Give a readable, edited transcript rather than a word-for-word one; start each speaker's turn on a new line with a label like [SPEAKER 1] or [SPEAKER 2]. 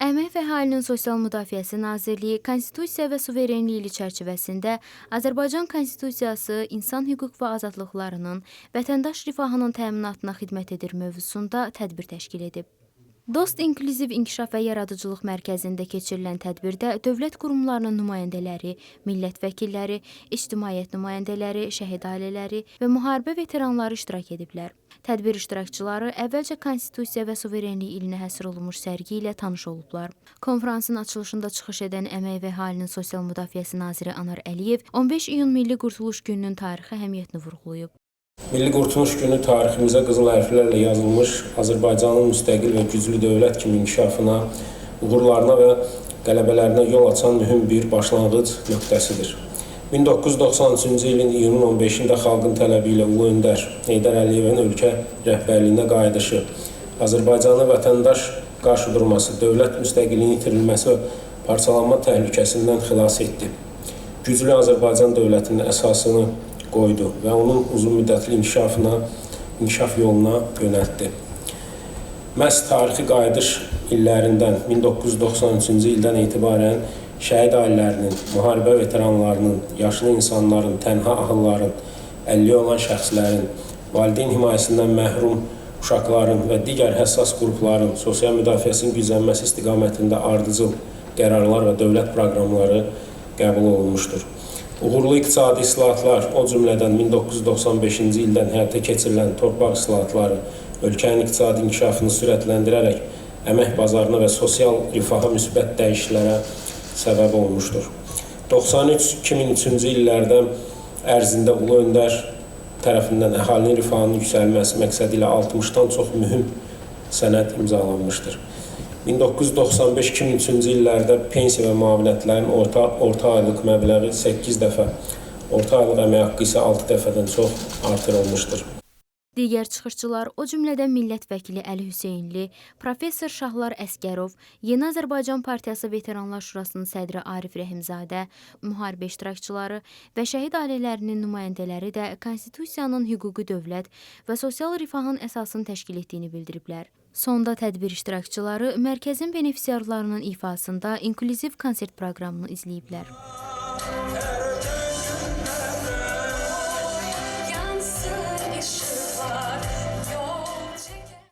[SPEAKER 1] Əmək və Əhalinin Sosial Müdafiəsi Nazirliyi Konstitusiya və suverenlik ili çərçivəsində Azərbaycan Konstitusiyası insan hüquq və azadlıqlarının, vətəndaş rifahının təminatına xidmət edir mövzusunda tədbir təşkil edib. Dost İnklüziv İnkişaf və Yaradıcılıq Mərkəzində keçirilən tədbirdə dövlət qurumlarının nümayəndələri, millət vəkilləri, ictimaiyyət nümayəndələri, şəhid ailələri və müharibə veteranları iştirak ediblər. Tədbir iştirakçıları əvvəlcə Konstitusiya və suverenlik ilinə həsr olunmuş sərgi ilə tanış olublar. Konfransın açılışında çıxış edən Əmək və Əhalinin Sosial Müdafiəsi Naziri Anar Əliyev 15 iyun Milli Qurtuluş Gününün tarixi əhəmiyyətini vurğulayıb.
[SPEAKER 2] Milli Qurtuluş Günü tariximizə qızıl hərflərlə yazılmış Azərbaycanın müstəqil və güclü dövlət kimi inkişafına, uğurlarına və qələbələrinə yol açan mühüm bir başlanğıc nöqtəsidir. 1993-cü ilin iyunun 15-də xalqın tələbi ilə Ulu Öndər Heydər Əliyevin ölkə rəhbərliyinə qayıdışı, Azərbaycanı vətəndaş qarşıdurması, dövlət müstəqilliyinin itirilməsi və parçalanma təhlükəsindən xilas etdi. Güclü Azərbaycan dövlətinin əsasını qoydu və onun uzun müddətli inkişaf yoluna yönəltdi. Məhz tarixi qayıdış illərindən 1993-cü ildən etibarən şəhid ailələrinin, müharibə veteranlarının, yaşlı insanların, tənha ahılların, əlilliyi olan şəxslərin, valideyn himayəsindən məhrum uşaqların və digər həssas qrupların sosial müdafiəsinin güclənməsi istiqamətində ardıcıl qərarlar və dövlət proqramları qəbul olunmuşdur. Uğurlu iqtisadi islahatlar, o cümlədən 1995-ci ildən həyata keçirilən torpaq islahatları ölkənin iqtisadi inkişafını sürətləndirərək əmək bazarına və sosial rifaha müsbət dəyişikliklərə səbəb olmuşdur. 93-2003-cü illərdə ərzində Ulu Öndər tərəfindən əhalinin rifahının yüksəlməsi məqsədi ilə 60-dan çox mühüm sənəd imzalanmışdır. 1995-2003-cü illərdə pensiya və müavinətlərin orta aylıq məbləği 8 dəfə, orta aylıq əmək haqqı isə 6 dəfədən çox artırılmışdır.
[SPEAKER 1] Digər çıxışçılar, o cümlədən millət vəkili Əli Hüseynli, professor Şahlar Əsgərov, Yeni Azərbaycan Partiyası Veteranlar Şurasının sədri Arif Rəhimzadə, müharibə iştirakçıları və şəhid ailələrinin nümayəndələri də Konstitusiyanın hüquqi dövlət və sosial rifahın əsasını təşkil etdiyini bildiriblər. Sonda tədbir iştirakçıları mərkəzin benefisiarlarının ifasında inklüziv konsert proqramını izləyiblər.